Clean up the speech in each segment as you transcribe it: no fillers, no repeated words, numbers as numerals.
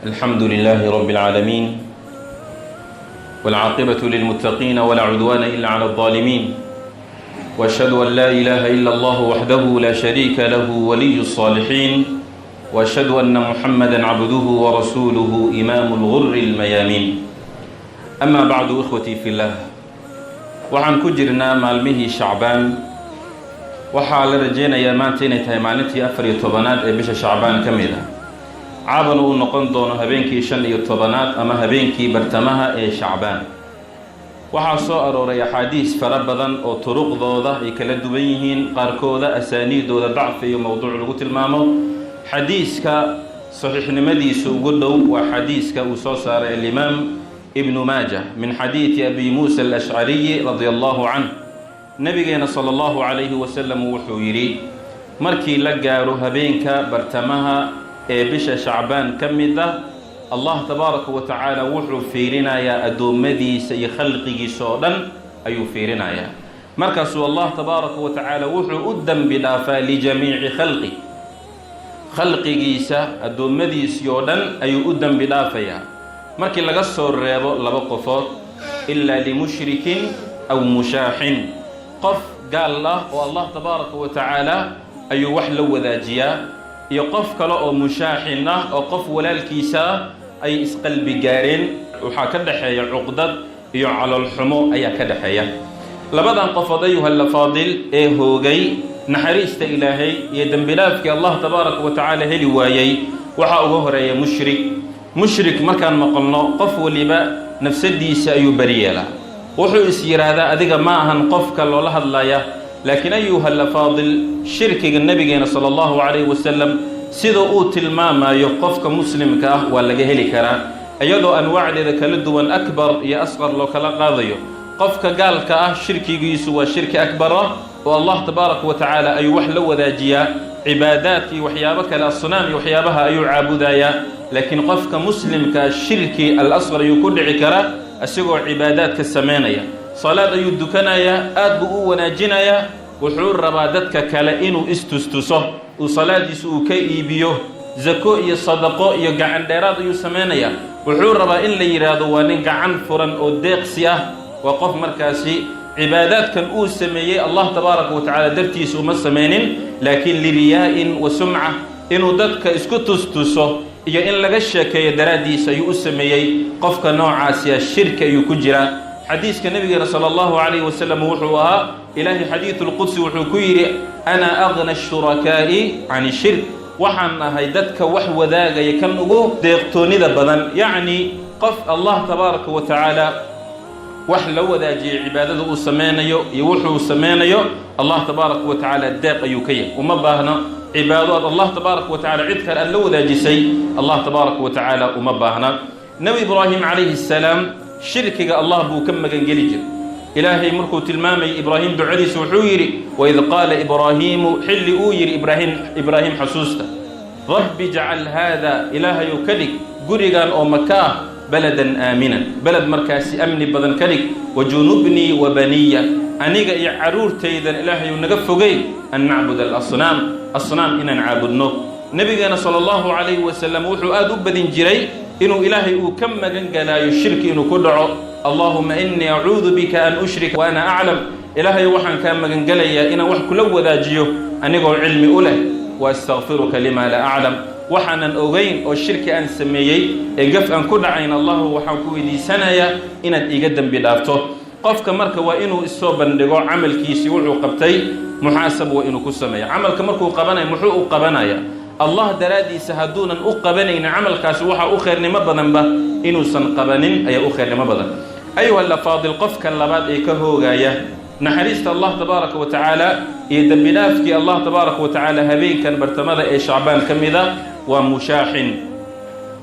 الحمد لله رب العالمين والعاقبة للمتقين ولا عدوان إلا على الظالمين وأشهد أن لا إله إلا الله وحده لا شريك له ولي الصالحين وأشهد أن محمدا عبده ورسوله إمام الغر الميامين أما بعد إخوتي في الله وعن كجرنا مالمه شعبان وحال رجينا يا مانتين تيمانتي أفري طبانات بش شعبان كميلة caabana uu noqon doono habeenkii 15aad ama habeenkii bartamaha ee Shacbaan waxaa soo arooray axaadiis fara badan oo turuqdooda ay kala duwan yihiin qaarkooda asaaniidooda dacfi iyo mawduuc lagu tilmaamo xadiiska saxiixnimadiisa ugu dhow waa xadiiska uu soo saaray al-Imam Ibn Majah min xadiisi Abi Musa al-Ash'ari radiyallahu anhu nabigeena sallallahu alayhi wa sallam wuxuu yiri markii la gaaro habeenka bartamaha ee bisha Shacbaan kamida Allah tabaaraka wa ta'ala wuxuu fiirinayaa adoomadiisa iyo khalqigiisa oo dhan ayuu fiirinayaa markaas Allah tabaaraka wa ta'ala wuxuu u dambi dhaafaa li jamii'i khalqigiisa adoomadiisa oo dhan ayuu u dambi dhaafayaa markii laga soo reebo laba qofood illa li mushrikin aw mushaahin qof gaal ah oo Allah tabaaraka wa ta'ala ayuu wax la wadaajiyaa iyo qof kale oo mushaahin ah oo qof walaalkiisa ay isqalbi gaareen waxa ka dhaxeeya cuqdad iyo calal xumo ayaa ka dhaxeeya labadan qofood ayuha al-faadil ee hoogay naxariista ilaahay iyo dambilaafki Allah tabaaraka wa ta'ala heli waayay waxa ugu horeeya mushrik markaan maqalno qof waliba nafsadiisa ayuu bariyeela wuxuu is yiraahdaa adiga ma ahan qofka loola hadlaya لكن أيها الأفاضل شرك النبي صلى الله عليه وسلم سيدو تلماما يقفك مسلم كاه ولا جهلي كرا أيضا أنواع ذلك لدوا أكبر يا أصغر لو كلا قاضيه قفك قال كاه شرك يسوى شرك أكبر والله تبارك وتعالى أي وحلو وذاجيا عباداتي وحيابك الأصنام وحيابها أي عابدايا لكن قفك مسلم كالشرك الأصغر يكون عكرا أسيقوا عبادات كالسمانية صلاة أيو الدكانايا أدبؤ وناجنايا وحور ربادتك كلا إنو استستسه وصلاة يسوء كي إيبيوه زكو إيا صدقو إيا قعن ديراد إيو سمانايا وحور ربا إن لي يرادو وانين قعن فرن أو ديقسيا وقف مركاسي عبادات كان أو سميي الله تبارك وتعالى درتي سوء مسمانين لكن لرياء وسمعة إنو دادك اسكتستسه إيا إن لغشا كي درادي سيؤ سميي قفك نوع عاسيا الشركة يكجرا حديث النبي صلى الله عليه وسلم وحوها إلهي حديث القدس وحكير أنا أغنى الشركاء عن الشرك وحنا هيدتك وحو ذاك يكنغو ديقتوني ذا بدن يعني قف الله تبارك وتعالى وحلو ذاجي عبادته سمانيو يوحو سمانيو الله تبارك وتعالى الداق يكيه وما باهنا عبادات الله تبارك وتعالى عذكر أن لو ذاجي سي الله تبارك وتعالى وما باهنا نبي إبراهيم عليه السلام شركك الله بو كم مغنجلي جر إلهي مركو تلمامي إبراهيم دعالي سوحويري وإذ قال إبراهيم حل أوير إبراهيم حسوستا رب اجعل هذا إلهي كلك قرقان أو مكاه بلدا آمنا بلد مركاسي أمني بدن كلك وجنوبني وبني أنيق يعرور تيدا إلهي ونقفقي أن نعبد الأصنام إن نعبدنه نبينا صلى الله عليه وسلم وحو آدو بدن جري إنه إلهي كم جنجلا يشرك إنه كدعو اللهم إني أعوذ بك أن أشرك وأنا أعلم إلهي وحن كم جنجلا إنه وحك لو ذاجيه أن يقول علمي أوله وأستغفرك لما لا أعلم وحنا أوغين والشرك أن سميي إجف أن كدعين الله وحكوا دي سنة إن يقدم بدارته قفك مرك وإنه الصوب بندقو عمل كيسي وعقبتي محاسب وإنه كسمية عمل كمرك وقبنا محوق قبنايا الله درادي سهدونا أقبنين عمل كاسوحة أخر نمبضن به إنو سنقبنين أي أخر نمبضن أيها الأفاضل قفك اللباد إيكهو غاية نحريست الله تبارك وتعالى يدبنافك الله تبارك وتعالى هبين كان برتمذا إي شعبان كمذا ومشاحن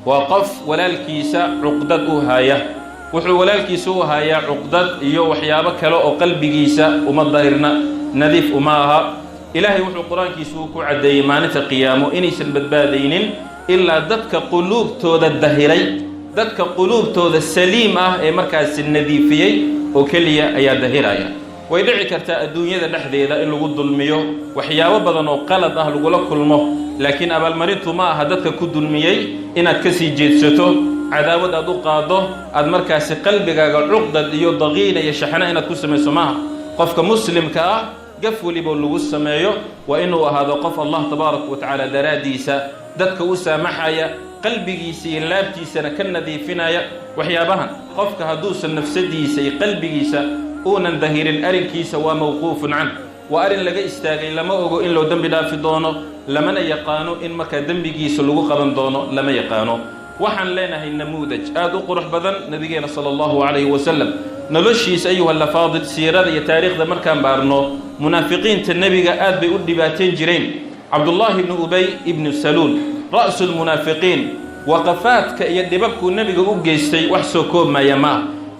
وقف ولا الكيسة عقدته هاية وحو ولا الكيسو هاية عقدت إيو وحيابك لو قلبي كيسة ومضاهرنا نذيف أماها إلهي وحو قرآن كيسوكو عدي مانتا قيامو إني سنبدبادين إلا ددك قلوب تودا الدهيري ددك قلوب تودا السليمة أي مركز النذيفيي وكليا أي دهيرايا way dhici kartaa adduunyada dhexdeeda in lagu dulmiyo waxyaabo badan oo qalad ah lagula kulmo laakiin abaalmarintu ma aha dadka ku dulmiyey inaad ka sii jeedsato cadaawad aad u qaado aad markaasi qalbigaaga cuqdad iyo daqiina iyo shaxna inaad ku samayso maaha qofka muslimka ah gaf waliba lagu sameeyo waa inuu ahaado qof Allah tabaaraka wa tacaala daraadiisa dadka u saamaxaya qalbigiisa iyo laabtiisana ka nadiifinaya waxyaabahan qofka hadduusan nafsadiisa iyo qalbigiisa uunan dahirin arinkiisa waa mawquufun can waa arin laga istaagay lama ogo in loo dambi dhaafi doono lamana yaqaano in markaa dembigiisa lagu qaban doono lama yaqaano waxaan leenahay namuudaj aad u qurux badan nabigeena sallallahu alayhi wasallam noloshiisa ayuha lafaadil siirada iyo taariikhda markaan baarno munaafiqiinta nabiga aad bay u dhibaateen jireen Abdullah ibn Ubay ibn Salul ra'sul munaafiqiin waqafaadka iyo dhibabku nabiga u geystay wax soo koobmaya ma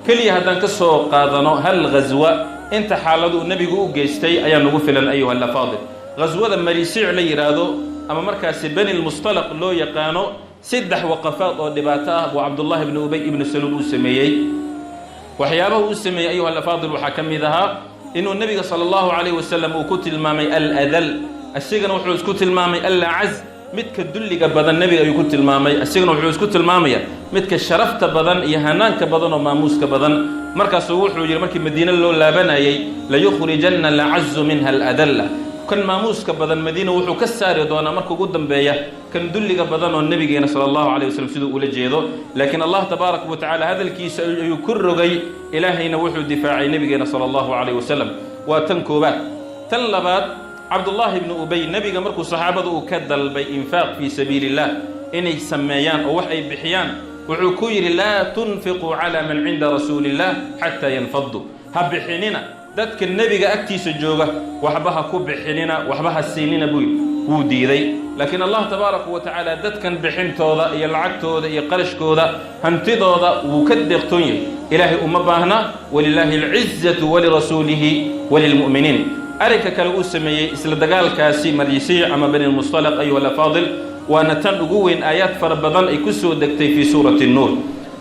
kaliya haddaan ka soo qaadano hal ghazwa inta xaaladu nabigu u geystay ayaa nagu filan ayuha lafaadil ghazwada marisiic la yiraahdo ama markaasi bani al-mustalaq loo yaqaano saddex waqafaad oo dhibaato ah buu Abdullah ibn Ubay ibn Salul u sameeyay waxyaabaha uu sameeyay ayuha lafaadil waxa kamid ahaa inuu nabiga sallallahu alayhi wasallam uu ku tilmaamay al-adal asigana wuxuu isku tilmaamay al-az midka dulliga badan nabiga ayuu ku tilmaamay asigana wuxuu isku tilmaamaya midka sharafta badan iyo hanaanka badan oo maamuuska badan markaas wuxuu yiri markii Madiina loo laabanayay la yukhrijanna al-azz minha al-adalla kan maamuuska badan Madiina wuxuu ka saari doonaa markuu ugu dambeeya kan dulliga badan oo nabigeena sallallahu alayhi wasallam sidoo ula jeedo laakiin Allah tabaaraka wa tacaala hadalkiisa ayuu ku rogay ilaahayna wuxuu difaacay nabigeena sallallahu alayhi wasallam waa tan koobaad tan labaad Abdullah ibn Ubay nabiga markuu saxaabadu uu ka dalbay infaaq fi sabilillah inay sameeyaan oo wax ay bixiyaan wuxuu ku yiri la tunfiqu ala man inda rasulillah hatta yanfaddu ha bixinina dadka nabiga agtiisa jooga waxbaha ku bixinina waxbaha siinina buu diiday laakiin Allah tabaaraka wa tacaala dadkan bixintooda iyo lacagtooda iyo qarashkooda hantidooda wuu ka deeqtoon yahay ilaahay uma baahna walillahi al-izzatu wa li rasulihi wa lil mu'minin arrinka kale uu sameeyay isla dagaalkaasi marisiic ama bani al-mustalaq ayuha al-faadil waana tan ugu weyn aayaad fara badan ay ku soo degtay fi suurati an-nur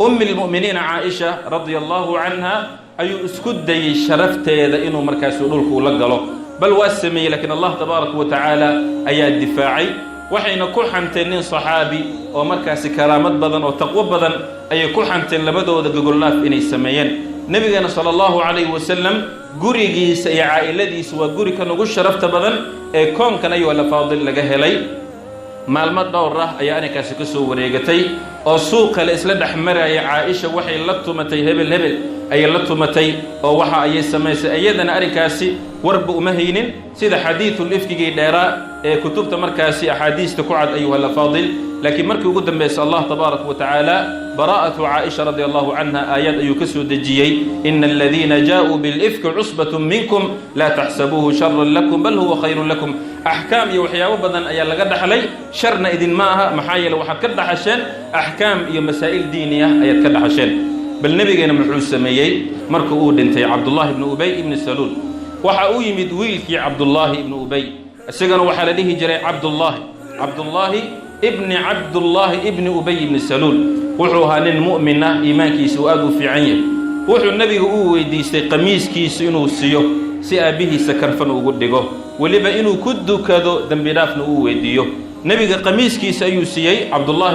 al-mu'miniin Aisha radiyallahu anha ayuu isku dayay sharafteeda inuu markaas dhulku la galo bal waa sameeyay laakiin Allah tabaaraka wa tacaala ayaa difaacay waxayna ku xanteen nin saxaabi oo markaas karaamad badan oo taqwo badan ay ku xanteen labadooda gogolaaf inay sameeyeen nabigeena sallallahu alayhi wasallam gurigiisa iyo caa'iladiisa waa guri kan ugu sharafta badan ee koonkan ayuu la faadil laga helay maalmo dhowr ah ayaa anikaasi ka soo wareegatay oo suuqa la isla dhaxmarayay Aisha waxay la tumatay hebel ay la tumatay oo waxa ay sameysay ayadana arrinkaasi warba uma haynin sida xadiithul ifkigi dheera ee kutubta markaasi ahadiista ku cad ayuha la faadil laakiin markii ugu dambeysay Allah tabaaraka wa tacaala bara'atu Aisha radiyallahu anha ayad ayuu ka soo dajiyay innal ladina jaa'u bil ifki usbatun minkum la tahsabuhu sharran lakum bal huwa khayrun lakum ahkaam iyo waxyaabo badan ayaa laga dhaxlay sharna idin ma aha maxaa yeelay waxa ka dhaxasheen ahkaam iyo masaa'il diiniya ayad ka dhaxasheen bal nabigeena muxuu sameeyay markuu uu dhintay Abdullah ibn Ubay ibn Salul waxa uu yimid wiilkii Abdullah ibn Ubay asagana waxa la dhihi jiray Abdullah ibn Ubay ibn Salul wuxuu ahaa nin mu'min ah iimaankiisu aad u fiican yahay wuxuu nabiga uu weydiistay qamiiskiisa inuu siiyo si aabihiisa karfan ugu dhigo waliba inuu ku dukado dambi dhaafna uu weydiiyo nabiga qamiiskiisa ayuu siiyay Abdullah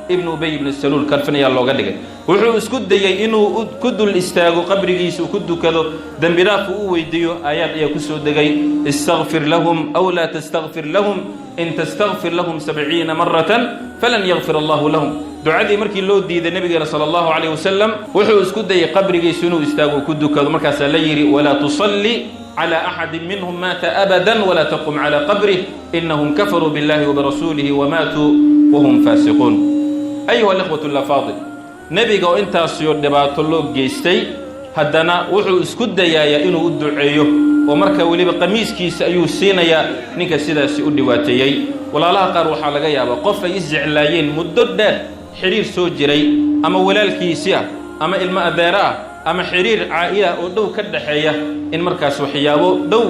ibn Ubay ibn Salul karfan ayaa looga dhigay wuxuu isku dayay inuu ku dul istaago qabrigiisa ku dukado dambi dhaaf uu weydiiyo aayad ayaa ku soo degay istaghfir lahum aw la tastaghfir lahum in tastaghfir lahum 70 maratan falan yaghfir Allah lahum ducadii markii loo diiday nabiga sallallahu alayhi wasallam wuxuu isku dayay qabrigiisa inuu istaago ku dukado markaas la yiri wala tusalli على أحد منهم مات أبدا ولا تقم على قبره إنهم كفروا بالله وبرسوله وماتوا وهم فاسقون أيها الأخوة الأفاضل نبي قو انت سيود دبات الله جيستي هدنا وحو اسكد يا إنو الدعيه ومركا ولي بقميس كيس أيو سينا يا نيكا سيدا سيود واتيي ولا لا قارو حالقا يا بقف يزعلايين مدد حرير سوجري أما ولال كيسيا أما إلما أذيرا أما حرير عائلة ودو كدحية إن مركز وحيابو دو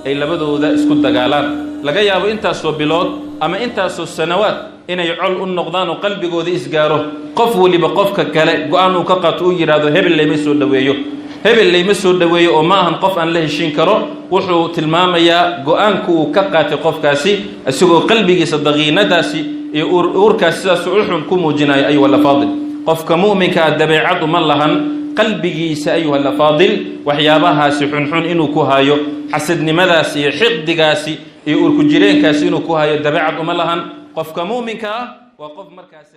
أي لبدو ذا اسكد دقالان لقا يابو انتا سو بلود أما انتا سو السنوات إن يعول النقضان وقلبي قو ذي إسقاره قفو اللي بقفك كلا قوانو كقاتو يرادو هبل اللي ميسو دويو hebel layma soo dhaweeyo oo ma ahan qof aan la heshiin karo wuxuu tilmaamayaa go'aanku uu ka qaatay qofkaasi isagoo qalbigiisa daqiinadaasi iyo uurkaasi sidaas u xun ku muujinayo ayuha al-faadil qofka mu'minka dabeecad uma lahan qalbigiisa ayuha al-faadil waxyaabahaasi xunxun inuu ku hayo xasadnimadaasi iyo xiqdigaasi iyo uurku jireenkaasi inuu ku hayo dabeecad uma lahan qofka mu'minka waa qof markaasi